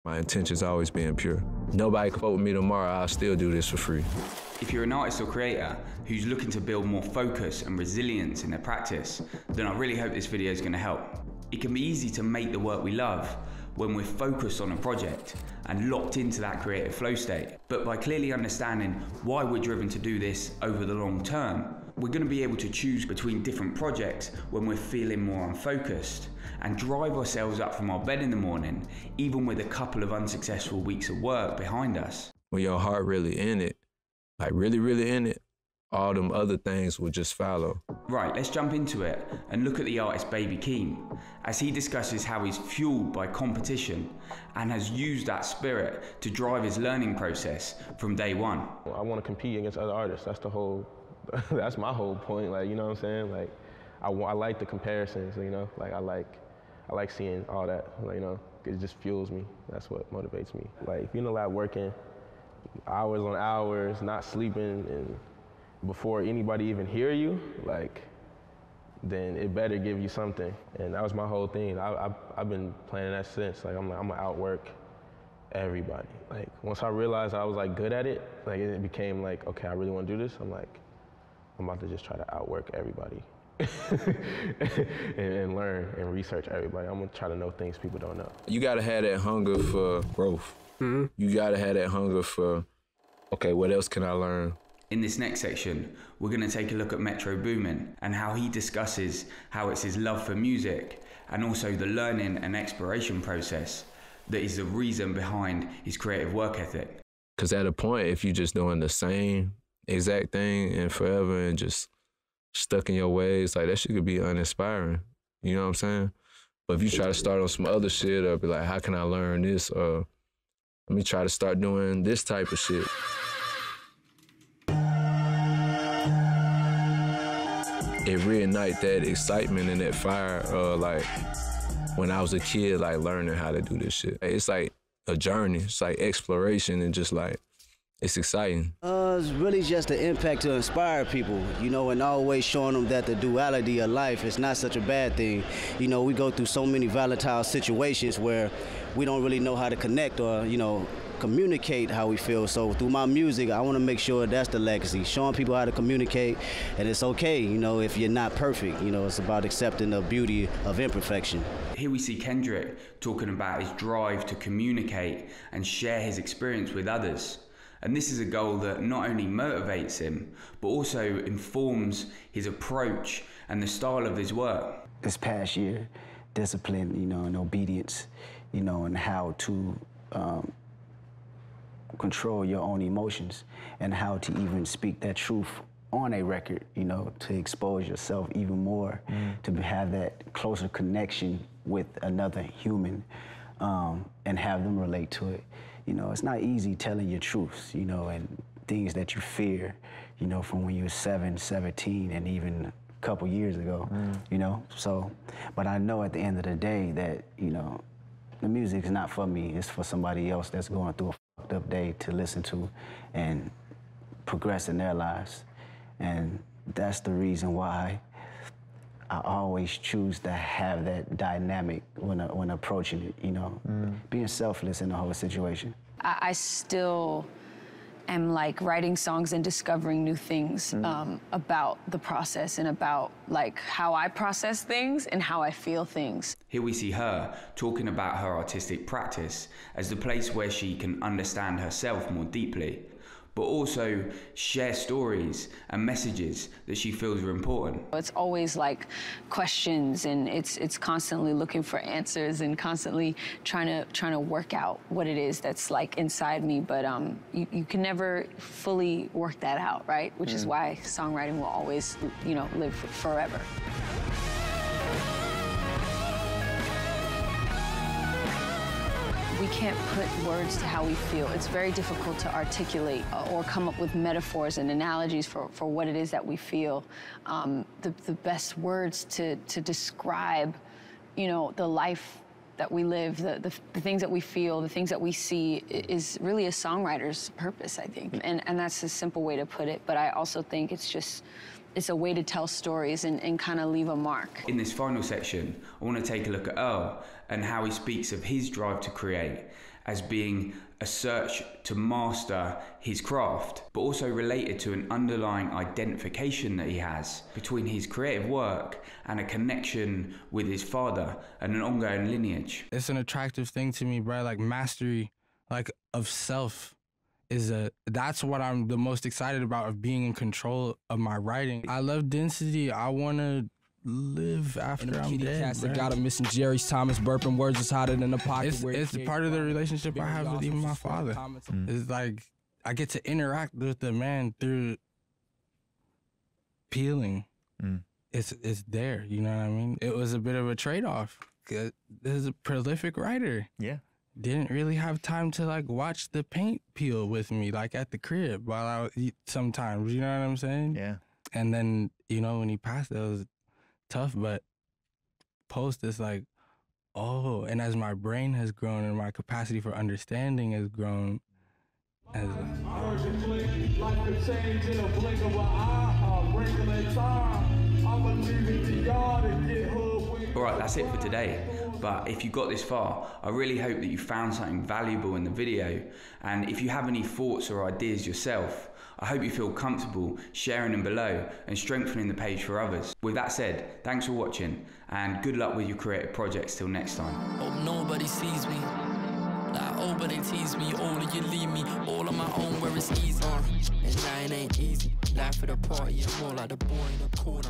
My intention's always being pure. Nobody can vote with me tomorrow, I'll still do this for free. If you're an artist or creator who's looking to build more focus and resilience in their practice, then I really hope this video is going to help. It can be easy to make the work we love when we're focused on a project and locked into that creative flow state. But by clearly understanding why we're driven to do this over the long term, we're going to be able to choose between different projects when we're feeling more unfocused and drive ourselves up from our bed in the morning, even with a couple of unsuccessful weeks of work behind us. When your heart really in it, like really in it, all them other things will just follow. Right, let's jump into it and look at the artist Baby Keem as he discusses how he's fueled by competition and has used that spirit to drive his learning process from day one. I want to compete against other artists. That's the whole, that's my whole point. Like, you know what I'm saying? Like, I like the comparisons. You know, like I like seeing all that. Like, you know, it just fuels me. That's what motivates me. Like, if you're in the lab working hours on hours, not sleeping, and before anybody even hear you, like, then it better give you something. And that was my whole thing. I've been planning that since. Like, I'm gonna outwork everybody. Like, once I realized I was like good at it, like it became like, okay, I really want to do this. I'm like, I'm about to just try to outwork everybody and learn and research everybody. I'm gonna try to know things people don't know. You gotta have that hunger for growth. Mm-hmm. You gotta have that hunger for, okay, what else can I learn? In this next section, we're going to take a look at Metro Boomin and how he discusses how it's his love for music and also the learning and exploration process that is the reason behind his creative work ethic. Because at a point, if you're just doing the same exact thing and forever and just stuck in your ways, like that shit could be uninspiring. You know what I'm saying? But if you try to start on some other shit or be like, how can I learn this? Or let me try to start doing this type of shit. It reignite that excitement and that fire, like when I was a kid, like learning how to do this shit. It's like a journey. It's like exploration and just like, it's exciting. It's really just an impact to inspire people, you know, and always showing them that the duality of life is not such a bad thing. You know, we go through so many volatile situations where we don't really know how to connect or, you know, communicate how we feel. So through my music, I want to make sure that's the legacy, showing people how to communicate, and it's okay, you know, if you're not perfect. You know, it's about accepting the beauty of imperfection. Here we see Kendrick talking about his drive to communicate and share his experience with others. And this is a goal that not only motivates him, but also informs his approach and the style of his work. This past year, discipline, you know, and obedience, you know, and how to control your own emotions and how to even speak that truth on a record, you know, to expose yourself even more, to have that closer connection with another human and have them relate to it. You know, it's not easy telling your truths, you know, and things that you fear, you know, from when you were 7, 17, and even a couple years ago, you know. So, but I know at the end of the day that, you know, the music is not for me, it's for somebody else that's going through a fucked up day to listen to and progress in their lives. And that's the reason why I always choose to have that dynamic when approaching it, you know, being selfless in the whole situation. I still am like writing songs and discovering new things about the process and about like how I process things and how I feel things. Here we see her talking about her artistic practice as the place where she can understand herself more deeply, but also share stories and messages that she feels are important. It's always like questions, and it's constantly looking for answers and constantly trying to work out what it is that's like inside me. But you can never fully work that out, right? Which is why songwriting will always, you know, live forever. We can't put words to how we feel. It's very difficult to articulate or come up with metaphors and analogies for what it is that we feel. The best words to describe, you know, the life that we live, the things that we feel, the things that we see is really a songwriter's purpose, I think. And that's a simple way to put it, but I also think it's a way to tell stories and kind of leave a mark. In this final section, I want to take a look at Earl and how he speaks of his drive to create as being a search to master his craft, but also related to an underlying identification that he has between his creative work and a connection with his father and an ongoing lineage. It's an attractive thing to me, bro. Like mastery, like of self that's what I'm the most excited about, of being in control of my writing. I love density. I want to live after I'm dead, bro. Got him missing Jerry's Thomas burping words is hotter than the pocket. It's part of the relationship I have with even my father. It's like I get to interact with the man through peeling. It's there, you know what I mean? It was a bit of a trade-off. This is a prolific writer. Yeah. Didn't really have time to like watch the paint peel with me, like at the crib while I would eat sometimes, you know what I'm saying? Yeah. And then, you know, when he passed, it was tough, but post is like, oh, and as my brain has grown and my capacity for understanding has grown, as All right, that's it for today. But if you got this far, I really hope that you found something valuable in the video. And if you have any thoughts or ideas yourself, I hope you feel comfortable sharing them below and strengthening the page for others. With that said, thanks for watching and good luck with your creative projects till next time. Hope nobody sees me. Like, oh, but they tease me. All of you leave me all on my own where it's easy. And now it ain't easy. Life of the party, I'm more like the boy in the corner.